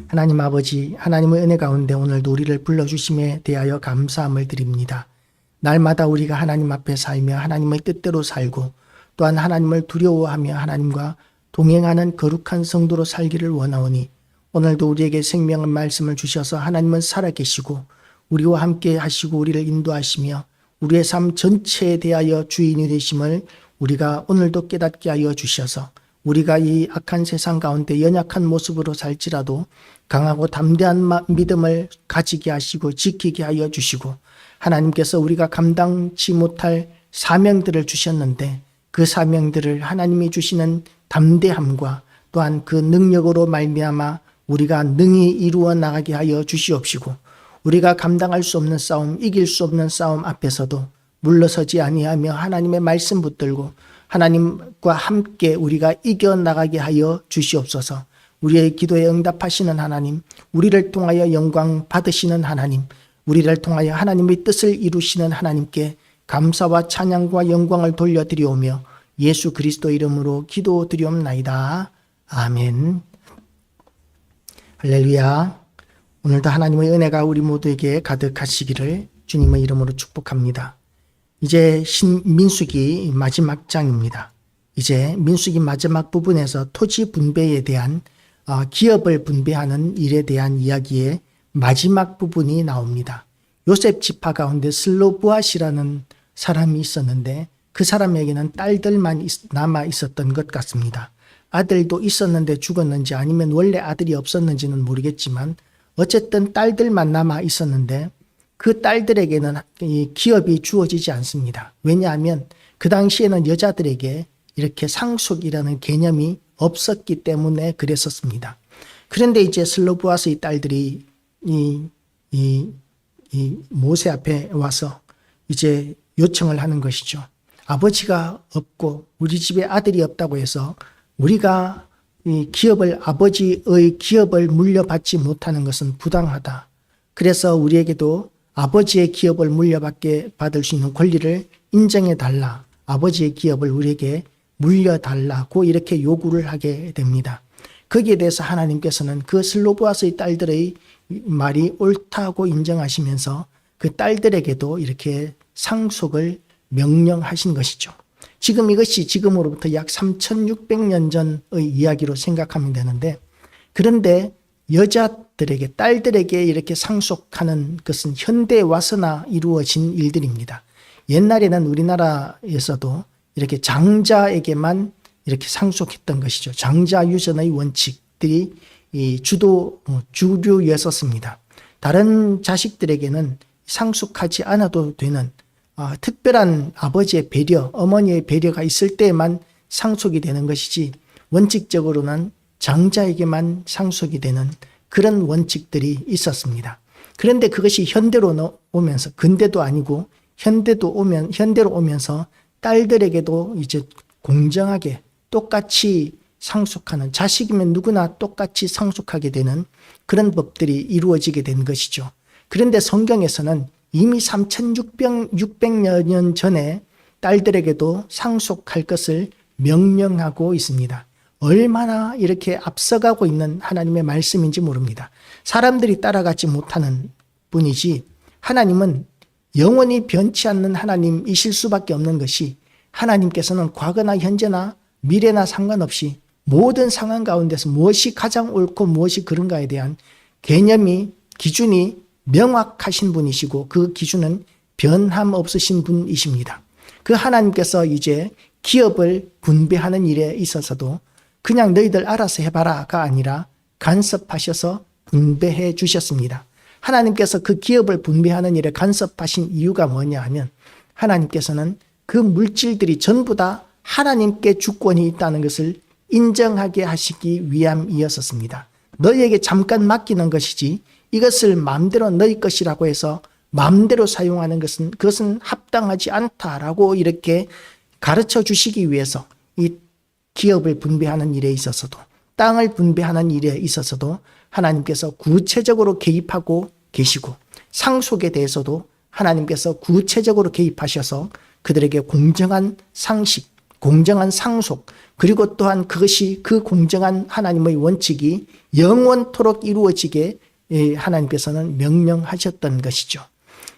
하나님 아버지, 하나님의 은혜 가운데 오늘도 우리를 불러주심에 대하여 감사함을 드립니다. 날마다 우리가 하나님 앞에 살며 하나님의 뜻대로 살고 또한 하나님을 두려워하며 하나님과 동행하는 거룩한 성도로 살기를 원하오니 오늘도 우리에게 생명의 말씀을 주셔서 하나님은 살아계시고 우리와 함께 하시고 우리를 인도하시며 우리의 삶 전체에 대하여 주인이 되심을 우리가 오늘도 깨닫게 하여 주셔서 우리가 이 악한 세상 가운데 연약한 모습으로 살지라도 강하고 담대한 믿음을 가지게 하시고 지키게 하여 주시고 하나님께서 우리가 감당치 못할 사명들을 주셨는데 그 사명들을 하나님이 주시는 담대함과 또한 그 능력으로 말미암아 우리가 능히 이루어 나가게 하여 주시옵시고 우리가 감당할 수 없는 싸움, 이길 수 없는 싸움 앞에서도 물러서지 아니하며 하나님의 말씀 붙들고 하나님과 함께 우리가 이겨나가게 하여 주시옵소서. 우리의 기도에 응답하시는 하나님, 우리를 통하여 영광 받으시는 하나님, 우리를 통하여 하나님의 뜻을 이루시는 하나님께 감사와 찬양과 영광을 돌려드리오며 예수 그리스도 이름으로 기도드리옵나이다. 아멘. 할렐루야. 오늘도 하나님의 은혜가 우리 모두에게 가득하시기를 주님의 이름으로 축복합니다. 이제 민수기 마지막 장입니다. 이제 민수기 마지막 부분에서 토지 분배에 대한 기업을 분배하는 일에 대한 이야기의 마지막 부분이 나옵니다. 요셉 지파 가운데 슬로브앗이라는 사람이 있었는데 그 사람에게는 딸들만 남아 있었던 것 같습니다. 아들도 있었는데 죽었는지 아니면 원래 아들이 없었는지는 모르겠지만 어쨌든 딸들만 남아 있었는데 그 딸들에게는 이 기업이 주어지지 않습니다. 왜냐하면 그 당시에는 여자들에게 이렇게 상속이라는 개념이 없었기 때문에 그랬었습니다. 그런데 이제 슬로브앗의 딸들이 이 모세 앞에 와서 이제 요청을 하는 것이죠. 아버지가 없고 우리 집에 아들이 없다고 해서 우리가 이 기업을 아버지의 기업을 물려받지 못하는 것은 부당하다. 그래서 우리에게도 아버지의 기업을 받을 수 있는 권리를 인정해 달라. 아버지의 기업을 우리에게 물려달라고 이렇게 요구를 하게 됩니다. 거기에 대해서 하나님께서는 그 슬로브앗의 딸들의 말이 옳다고 인정하시면서 그 딸들에게도 이렇게 상속을 명령하신 것이죠. 지금 이것이 지금으로부터 약 3600년 전의 이야기로 생각하면 되는데 그런데 여자들에게 딸들에게 이렇게 상속하는 것은 현대에 와서나 이루어진 일들입니다. 옛날에는 우리나라에서도 이렇게 장자에게만 이렇게 상속했던 것이죠. 장자 유전의 원칙들이 주류였었습니다. 다른 자식들에게는 상속하지 않아도 되는 특별한 아버지의 배려, 어머니의 배려가 있을 때에만 상속이 되는 것이지 원칙적으로는 장자에게만 상속이 되는 그런 원칙들이 있었습니다. 그런데 그것이 현대로 오면서 근대도 아니고 현대로 오면서 딸들에게도 이제 공정하게 똑같이 상속하는 자식이면 누구나 똑같이 상속하게 되는 그런 법들이 이루어지게 된 것이죠. 그런데 성경에서는 이미 3600여 년 전에 딸들에게도 상속할 것을 명령하고 있습니다. 얼마나 이렇게 앞서가고 있는 하나님의 말씀인지 모릅니다. 사람들이 따라가지 못하는 뿐이지 하나님은 영원히 변치 않는 하나님이실 수밖에 없는 것이 하나님께서는 과거나 현재나 미래나 상관없이 모든 상황 가운데서 무엇이 가장 옳고 무엇이 그른가에 대한 개념이 기준이 명확하신 분이시고 그 기준은 변함 없으신 분이십니다. 그 하나님께서 이제 기업을 분배하는 일에 있어서도 그냥 너희들 알아서 해봐라가 아니라 간섭하셔서 분배해 주셨습니다. 하나님께서 그 기업을 분배하는 일에 간섭하신 이유가 뭐냐 하면 하나님께서는 그 물질들이 전부 다 하나님께 주권이 있다는 것을 인정하게 하시기 위함이었습니다. 너희에게 잠깐 맡기는 것이지 이것을 마음대로 너희 것이라고 해서 마음대로 사용하는 그것은 합당하지 않다라고 이렇게 가르쳐 주시기 위해서 이 기업을 분배하는 일에 있어서도 땅을 분배하는 일에 있어서도 하나님께서 구체적으로 개입하고 계시고 상속에 대해서도 하나님께서 구체적으로 개입하셔서 그들에게 공정한 상식, 공정한 상속, 그리고 또한 그것이 그 공정한 하나님의 원칙이 영원토록 이루어지게 하나님께서는 명령하셨던 것이죠.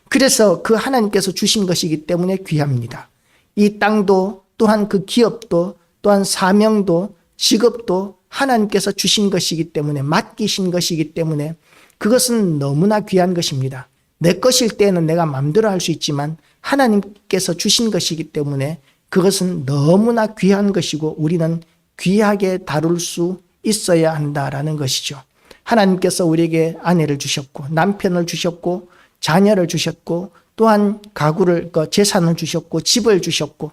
그래서 그 하나님께서 주신 것이기 때문에 귀합니다. 이 땅도 또한 그 기업도 또한 사명도 직업도 하나님께서 주신 것이기 때문에, 맡기신 것이기 때문에 그것은 너무나 귀한 것입니다. 내 것일 때는 내가 마음대로 할 수 있지만 하나님께서 주신 것이기 때문에 그것은 너무나 귀한 것이고 우리는 귀하게 다룰 수 있어야 한다라는 것이죠. 하나님께서 우리에게 아내를 주셨고 남편을 주셨고 자녀를 주셨고 또한 가구를, 재산을 주셨고 집을 주셨고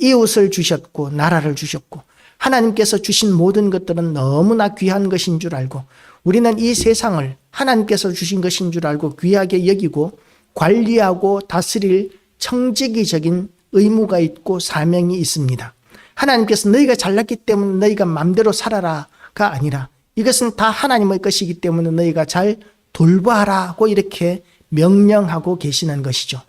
이웃을 주셨고 나라를 주셨고 하나님께서 주신 모든 것들은 너무나 귀한 것인 줄 알고 우리는 이 세상을 하나님께서 주신 것인 줄 알고 귀하게 여기고 관리하고 다스릴 청지기적인 의무가 있고 사명이 있습니다. 하나님께서 너희가 잘났기 때문에 너희가 마음대로 살아라가 아니라 이것은 다 하나님의 것이기 때문에 너희가 잘 돌봐라고 이렇게 명령하고 계시는 것이죠.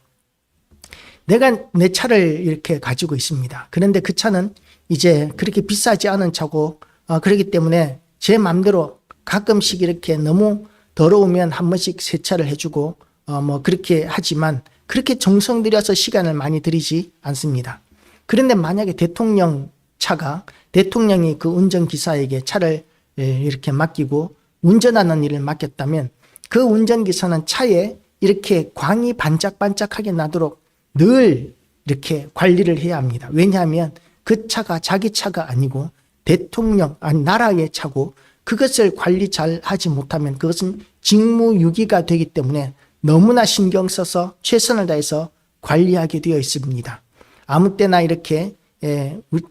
내가 내 차를 이렇게 가지고 있습니다. 그런데 그 차는 이제 그렇게 비싸지 않은 차고 그렇기 때문에 제 마음대로 가끔씩 이렇게 너무 더러우면 한 번씩 세차를 해주고 뭐 그렇게 하지만 그렇게 정성 들여서 시간을 많이 들이지 않습니다. 그런데 만약에 대통령 차가 대통령이 그 운전기사에게 차를 이렇게 맡기고 운전하는 일을 맡겼다면 그 운전기사는 차에 이렇게 광이 반짝반짝하게 나도록 늘 이렇게 관리를 해야 합니다. 왜냐하면 그 차가 자기 차가 아니고 대통령, 아니 나라의 차고 그것을 관리 잘 하지 못하면 그것은 직무유기가 되기 때문에 너무나 신경 써서 최선을 다해서 관리하게 되어 있습니다. 아무 때나 이렇게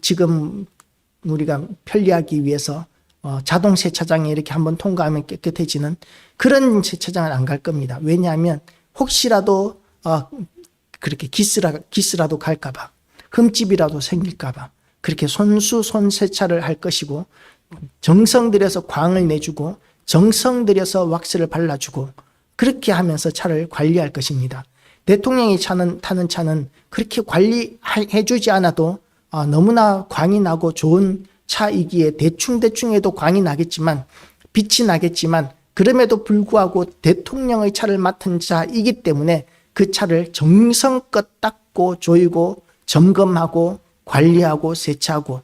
지금 우리가 편리하기 위해서 자동 세차장에 이렇게 한번 통과하면 깨끗해지는 그런 세차장은 안 갈 겁니다. 왜냐하면 혹시라도 그렇게 기스라도 갈까봐, 흠집이라도 생길까봐 그렇게 손수 손세차를 할 것이고 정성 들여서 광을 내주고 정성 들여서 왁스를 발라주고 그렇게 하면서 차를 관리할 것입니다. 대통령이 타는 차는 그렇게 관리해주지 않아도 너무나 광이 나고 좋은 차이기에 대충 해도 광이 나겠지만 빛이 나겠지만 그럼에도 불구하고 대통령의 차를 맡은 자이기 때문에 그 차를 정성껏 닦고 조이고 점검하고 관리하고 세차하고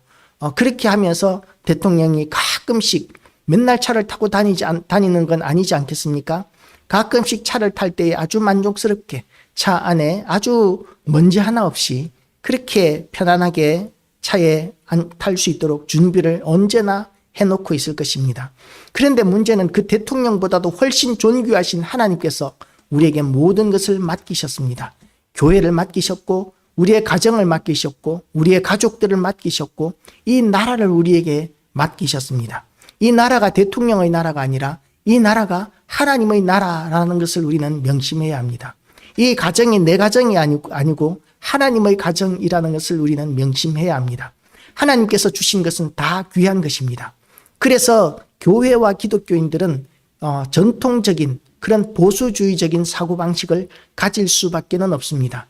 그렇게 하면서 대통령이 가끔씩 맨날 차를 타고 다니는 건 아니지 않겠습니까? 가끔씩 차를 탈 때에 아주 만족스럽게 차 안에 아주 먼지 하나 없이 그렇게 편안하게 차에 탈 수 있도록 준비를 언제나 해놓고 있을 것입니다. 그런데 문제는 그 대통령보다도 훨씬 존귀하신 하나님께서 우리에게 모든 것을 맡기셨습니다. 교회를 맡기셨고 우리의 가정을 맡기셨고 우리의 가족들을 맡기셨고 이 나라를 우리에게 맡기셨습니다. 이 나라가 대통령의 나라가 아니라 이 나라가 하나님의 나라라는 것을 우리는 명심해야 합니다. 이 가정이 내 가정이 아니고 하나님의 가정이라는 것을 우리는 명심해야 합니다. 하나님께서 주신 것은 다 귀한 것입니다. 그래서 교회와 기독교인들은 전통적인 그런 보수주의적인 사고방식을 가질 수밖에는 없습니다.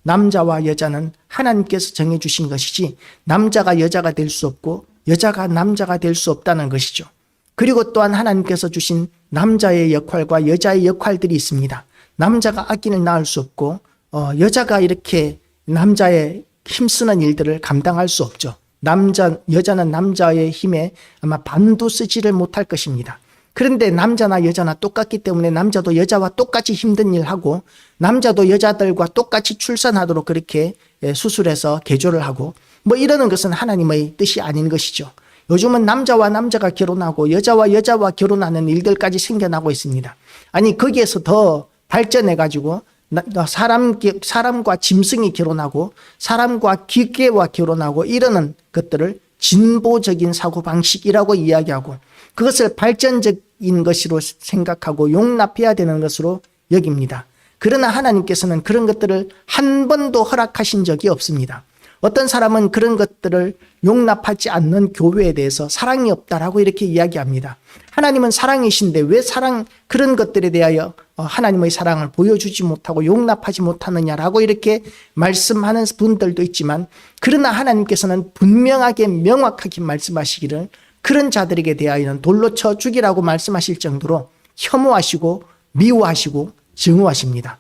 남자와 여자는 하나님께서 정해주신 것이지 남자가 여자가 될 수 없고 여자가 남자가 될 수 없다는 것이죠. 그리고 또한 하나님께서 주신 남자의 역할과 여자의 역할들이 있습니다. 남자가 아기를 낳을 수 없고 여자가 이렇게 남자의 힘쓰는 일들을 감당할 수 없죠. 여자는 남자의 힘에 아마 반도 쓰지를 못할 것입니다. 그런데 남자나 여자나 똑같기 때문에 남자도 여자와 똑같이 힘든 일 하고 남자도 여자들과 똑같이 출산하도록 그렇게 수술해서 개조를 하고 뭐 이러는 것은 하나님의 뜻이 아닌 것이죠. 요즘은 남자와 남자가 결혼하고 여자와 여자와 결혼하는 일들까지 생겨나고 있습니다. 아니 거기에서 더 발전해가지고 사람과 짐승이 결혼하고 사람과 기계와 결혼하고 이러는 것들을 진보적인 사고방식이라고 이야기하고 그것을 발전적인 것으로 생각하고 용납해야 되는 것으로 여깁니다. 그러나 하나님께서는 그런 것들을 한 번도 허락하신 적이 없습니다. 어떤 사람은 그런 것들을 용납하지 않는 교회에 대해서 사랑이 없다라고 이렇게 이야기합니다. 하나님은 사랑이신데 왜 그런 것들에 대하여 하나님의 사랑을 보여주지 못하고 용납하지 못하느냐라고 이렇게 말씀하는 분들도 있지만, 그러나 하나님께서는 분명하게 명확하게 말씀하시기를 그런 자들에게 대하여는 돌로 쳐 죽이라고 말씀하실 정도로 혐오하시고 미워하시고 증오하십니다.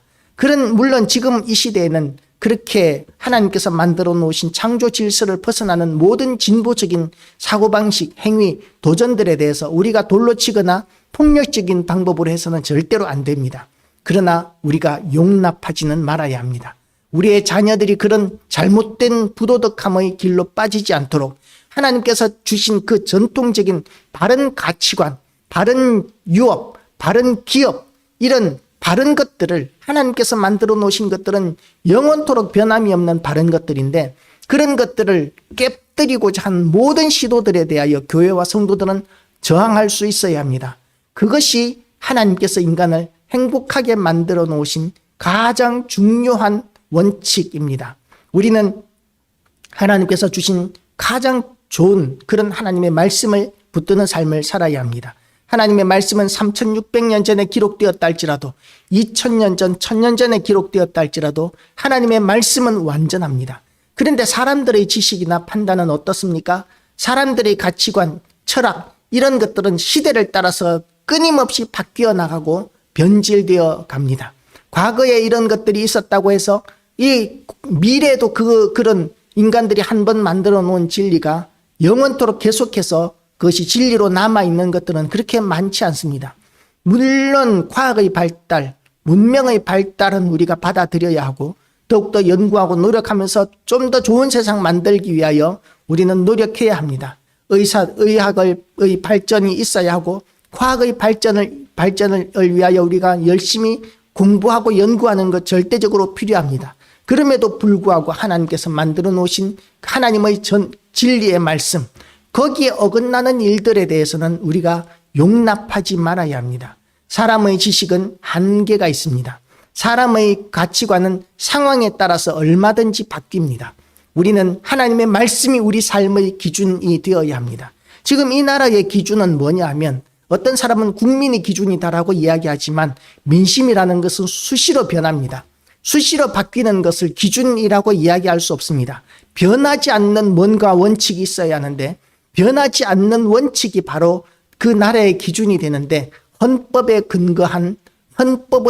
물론 지금 이 시대에는 그렇게 하나님께서 만들어 놓으신 창조 질서를 벗어나는 모든 진보적인 사고방식, 행위, 도전들에 대해서 우리가 돌로 치거나 폭력적인 방법으로 해서는 절대로 안 됩니다. 그러나 우리가 용납하지는 말아야 합니다. 우리의 자녀들이 그런 잘못된 부도덕함의 길로 빠지지 않도록 하나님께서 주신 그 전통적인 바른 가치관, 바른 유업, 바른 기업, 이런 바른 것들을 하나님께서 만들어 놓으신 것들은 영원토록 변함이 없는 바른 것들인데, 그런 것들을 깨뜨리고자 한 모든 시도들에 대하여 교회와 성도들은 저항할 수 있어야 합니다. 그것이 하나님께서 인간을 행복하게 만들어 놓으신 가장 중요한 원칙입니다. 우리는 하나님께서 주신 가장 좋은 그런 하나님의 말씀을 붙드는 삶을 살아야 합니다. 하나님의 말씀은 3600년 전에 기록되었다 할지라도, 2000년 전, 1000년 전에 기록되었다 할지라도 하나님의 말씀은 완전합니다. 그런데 사람들의 지식이나 판단은 어떻습니까? 사람들의 가치관, 철학, 이런 것들은 시대를 따라서 끊임없이 바뀌어 나가고 변질되어 갑니다. 과거에 이런 것들이 있었다고 해서 이 미래에도 그런 인간들이 한번 만들어 놓은 진리가 영원토록 계속해서 그것이 진리로 남아있는 것들은 그렇게 많지 않습니다. 물론 과학의 발달, 문명의 발달은 우리가 받아들여야 하고 더욱더 연구하고 노력하면서 좀 더 좋은 세상 만들기 위하여 우리는 노력해야 합니다. 의학의 발전이 있어야 하고 과학의 발전을 위하여 우리가 열심히 공부하고 연구하는 것 절대적으로 필요합니다. 그럼에도 불구하고 하나님께서 만들어 놓으신 하나님의 진리의 말씀, 거기에 어긋나는 일들에 대해서는 우리가 용납하지 말아야 합니다. 사람의 지식은 한계가 있습니다. 사람의 가치관은 상황에 따라서 얼마든지 바뀝니다. 우리는 하나님의 말씀이 우리 삶의 기준이 되어야 합니다. 지금 이 나라의 기준은 뭐냐 하면, 어떤 사람은 국민의 기준이다라고 이야기하지만 민심이라는 것은 수시로 변합니다. 수시로 바뀌는 것을 기준이라고 이야기할 수 없습니다. 변하지 않는 뭔가 원칙이 있어야 하는데, 변하지 않는 원칙이 바로 그 나라의 기준이 되는데, 헌법의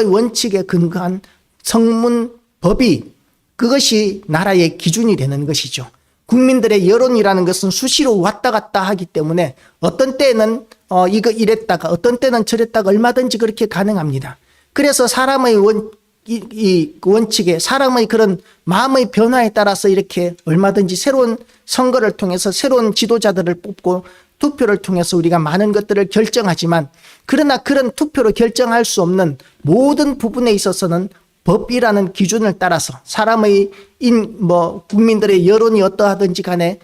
원칙에 근거한 성문법이 그것이 나라의 기준이 되는 것이죠. 국민들의 여론이라는 것은 수시로 왔다 갔다 하기 때문에 어떤 때는 이거 이랬다가 어떤 때는 저랬다가 얼마든지 그렇게 가능합니다. 그래서 사람의 원칙에, 사람의 그런 마음의 변화에 따라서 이렇게 얼마든지 새로운 선거를 통해서 새로운 지도자들을 뽑고 투표를 통해서 우리가 많은 것들을 결정하지만, 그러나 그런 투표로 결정할 수 없는 모든 부분에 있어서는 법이라는 기준을 따라서 사람의 국민들의 여론이 어떠하든지 간에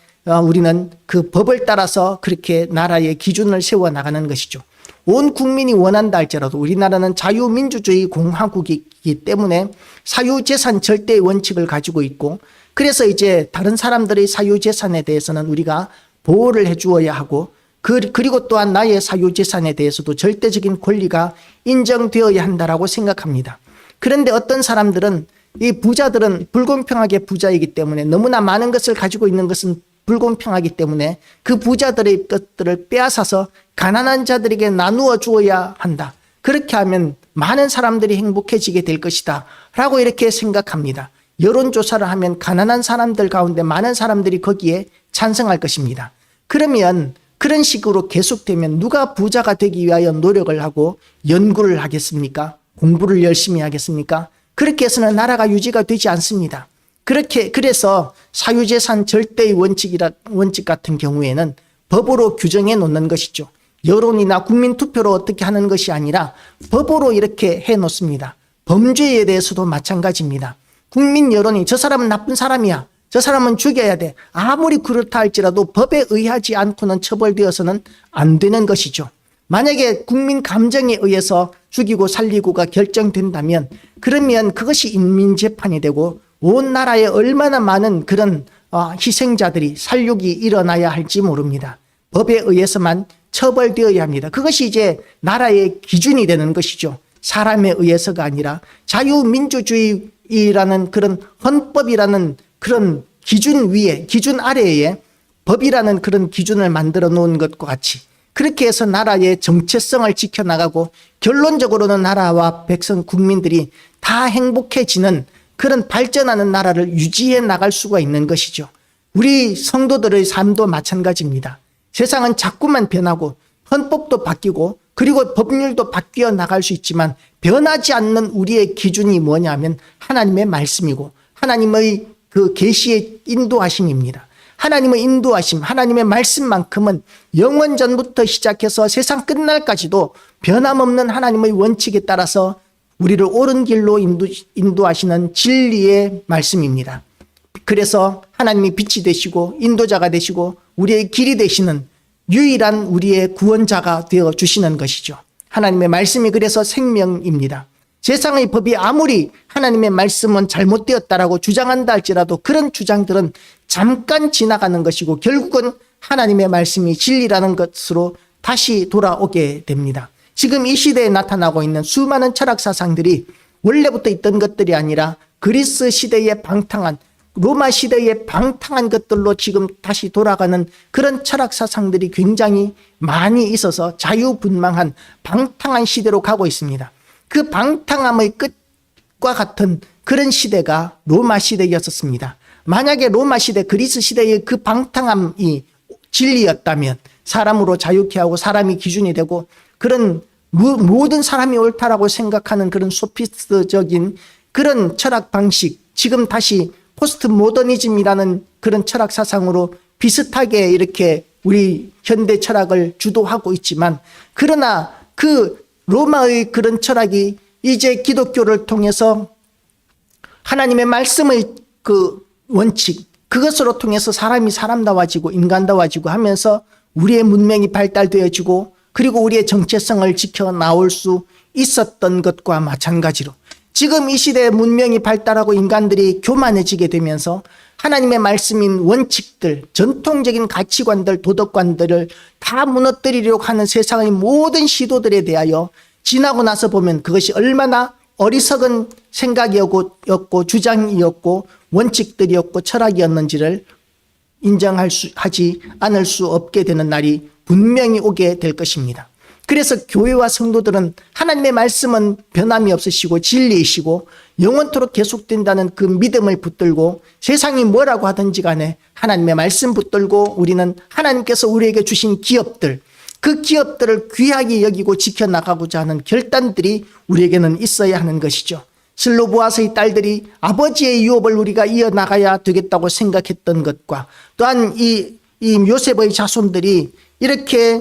우리는 그 법을 따라서 그렇게 나라의 기준을 세워 나가는 것이죠. 온 국민이 원한다 할지라도 우리나라는 자유민주주의 공화국이기 때문에 사유재산 절대의 원칙을 가지고 있고, 그래서 이제 다른 사람들의 사유재산에 대해서는 우리가 보호를 해주어야 하고, 그리고 또한 나의 사유재산에 대해서도 절대적인 권리가 인정되어야 한다라고 생각합니다. 그런데 어떤 사람들은, 이 부자들은 불공평하게 부자이기 때문에, 너무나 많은 것을 가지고 있는 것은 불공평하기 때문에 그 부자들의 것들을 빼앗아서 가난한 자들에게 나누어 주어야 한다. 그렇게 하면 많은 사람들이 행복해지게 될 것이다 라고 이렇게 생각합니다. 여론조사를 하면 가난한 사람들 가운데 많은 사람들이 거기에 찬성할 것입니다. 그러면 그런 식으로 계속되면 누가 부자가 되기 위하여 노력을 하고 연구를 하겠습니까? 공부를 열심히 하겠습니까? 그렇게 해서는 나라가 유지가 되지 않습니다. 그래서 사유재산 절대의 원칙 같은 경우에는 법으로 규정해 놓는 것이죠. 여론이나 국민투표로 어떻게 하는 것이 아니라 법으로 이렇게 해 놓습니다. 범죄에 대해서도 마찬가지입니다. 국민 여론이 저 사람은 나쁜 사람이야, 저 사람은 죽여야 돼, 아무리 그렇다 할지라도 법에 의하지 않고는 처벌되어서는 안 되는 것이죠. 만약에 국민 감정에 의해서 죽이고 살리고가 결정된다면, 그러면 그것이 인민재판이 되고 온 나라에 얼마나 많은 그런 희생자들이 살육이 일어나야 할지 모릅니다. 법에 의해서만 처벌되어야 합니다. 그것이 이제 나라의 기준이 되는 것이죠. 사람에 의해서가 아니라 자유민주주의라는 그런 헌법이라는 그런 기준 위에, 기준 아래에 법이라는 그런 기준을 만들어 놓은 것과 같이 그렇게 해서 나라의 정체성을 지켜나가고 결론적으로는 나라와 백성, 국민들이 다 행복해지는 그런 발전하는 나라를 유지해 나갈 수가 있는 것이죠. 우리 성도들의 삶도 마찬가지입니다. 세상은 자꾸만 변하고 헌법도 바뀌고 그리고 법률도 바뀌어 나갈 수 있지만 변하지 않는 우리의 기준이 뭐냐면 하나님의 말씀이고 하나님의 그 계시의 인도하심입니다. 하나님의 인도하심, 하나님의 말씀만큼은 영원전부터 시작해서 세상 끝날까지도 변함없는 하나님의 원칙에 따라서 우리를 옳은 길로 인도하시는 진리의 말씀입니다. 그래서 하나님이 빛이 되시고 인도자가 되시고 우리의 길이 되시는 유일한 우리의 구원자가 되어 주시는 것이죠. 하나님의 말씀이 그래서 생명입니다. 세상의 법이 아무리 하나님의 말씀은 잘못되었다라고 주장한다 할지라도 그런 주장들은 잠깐 지나가는 것이고 결국은 하나님의 말씀이 진리라는 것으로 다시 돌아오게 됩니다. 지금 이 시대에 나타나고 있는 수많은 철학 사상들이 원래부터 있던 것들이 아니라 그리스 시대의 방탕한, 로마 시대의 방탕한 것들로 지금 다시 돌아가는 그런 철학 사상들이 굉장히 많이 있어서 자유분방한 방탕한 시대로 가고 있습니다. 그 방탕함의 끝과 같은 그런 시대가 로마 시대였었습니다. 만약에 로마 시대, 그리스 시대의 그 방탕함이 진리였다면 사람으로 자유케 하고 사람이 기준이 되고 그런 모든 사람이 옳다라고 생각하는 그런 소피스트적인 그런 철학 방식, 지금 다시 포스트 모더니즘이라는 그런 철학 사상으로 비슷하게 이렇게 우리 현대 철학을 주도하고 있지만 그러나 그 로마의 그런 철학이 이제 기독교를 통해서 하나님의 말씀의 그 원칙, 그것으로 통해서 사람이 사람다워지고 인간다워지고 하면서 우리의 문명이 발달되어지고 그리고 우리의 정체성을 지켜 나올 수 있었던 것과 마찬가지로 지금 이 시대에 문명이 발달하고 인간들이 교만해지게 되면서 하나님의 말씀인 원칙들, 전통적인 가치관들, 도덕관들을 다 무너뜨리려고 하는 세상의 모든 시도들에 대하여 지나고 나서 보면 그것이 얼마나 어리석은 생각이었고 주장이었고 원칙들이었고 철학이었는지를 하지 않을 수 없게 되는 날이 분명히 오게 될 것입니다. 그래서 교회와 성도들은 하나님의 말씀은 변함이 없으시고 진리이시고 영원토록 계속된다는 그 믿음을 붙들고 세상이 뭐라고 하든지 간에 하나님의 말씀 붙들고 우리는 하나님께서 우리에게 주신 기업들, 그 기업들을 귀하게 여기고 지켜나가고자 하는 결단들이 우리에게는 있어야 하는 것이죠. 슬로보아스의 딸들이 아버지의 유업을 우리가 이어나가야 되겠다고 생각했던 것과 또한 이 요셉의 자손들이 이렇게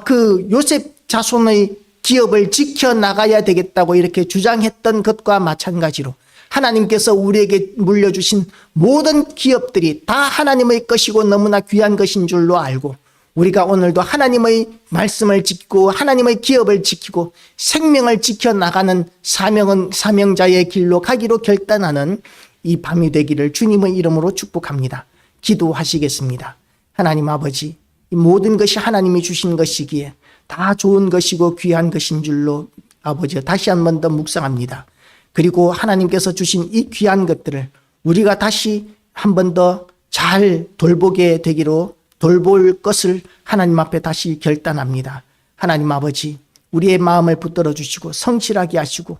그 요셉 자손의 기업을 지켜나가야 되겠다고 이렇게 주장했던 것과 마찬가지로 하나님께서 우리에게 물려주신 모든 기업들이 다 하나님의 것이고 너무나 귀한 것인 줄로 알고 우리가 오늘도 하나님의 말씀을 지키고 하나님의 기업을 지키고 생명을 지켜나가는 사명자의 길로 가기로 결단하는 이 밤이 되기를 주님의 이름으로 축복합니다. 기도하시겠습니다. 하나님 아버지, 이 모든 것이 하나님이 주신 것이기에 다 좋은 것이고 귀한 것인 줄로 아버지 다시 한 번 더 묵상합니다. 그리고 하나님께서 주신 이 귀한 것들을 우리가 다시 한 번 더 잘 돌보게 되기로 돌볼 것을 하나님 앞에 다시 결단합니다. 하나님 아버지, 우리의 마음을 붙들어 주시고 성실하게 하시고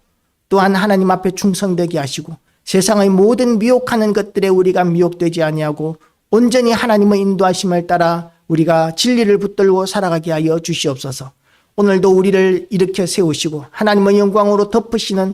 또한 하나님 앞에 충성되게 하시고 세상의 모든 미혹하는 것들에 우리가 미혹되지 아니하고 온전히 하나님의 인도하심을 따라 우리가 진리를 붙들고 살아가게 하여 주시옵소서. 오늘도 우리를 일으켜 세우시고 하나님의 영광으로 덮으시는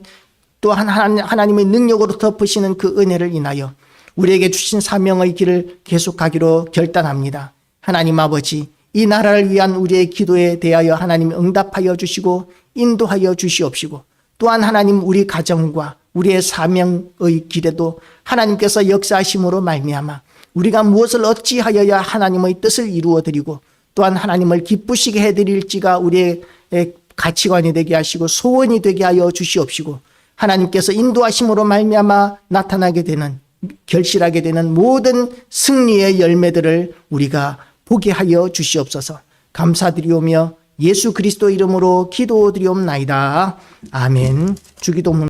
또한 하나님의 능력으로 덮으시는 그 은혜를 인하여 우리에게 주신 사명의 길을 계속하기로 결단합니다. 하나님 아버지, 이 나라를 위한 우리의 기도에 대하여 하나님 응답하여 주시고 인도하여 주시옵시고 또한 하나님 우리 가정과 우리의 사명의 길에도 하나님께서 역사하심으로 말미암아 우리가 무엇을 어찌하여야 하나님의 뜻을 이루어드리고 또한 하나님을 기쁘시게 해드릴지가 우리의 가치관이 되게 하시고 소원이 되게 하여 주시옵시고 하나님께서 인도하심으로 말미암아 나타나게 되는 결실하게 되는 모든 승리의 열매들을 우리가 보게 하여 주시옵소서. 감사드리오며 예수 그리스도 이름으로 기도드리옵나이다. 아멘. 주기도문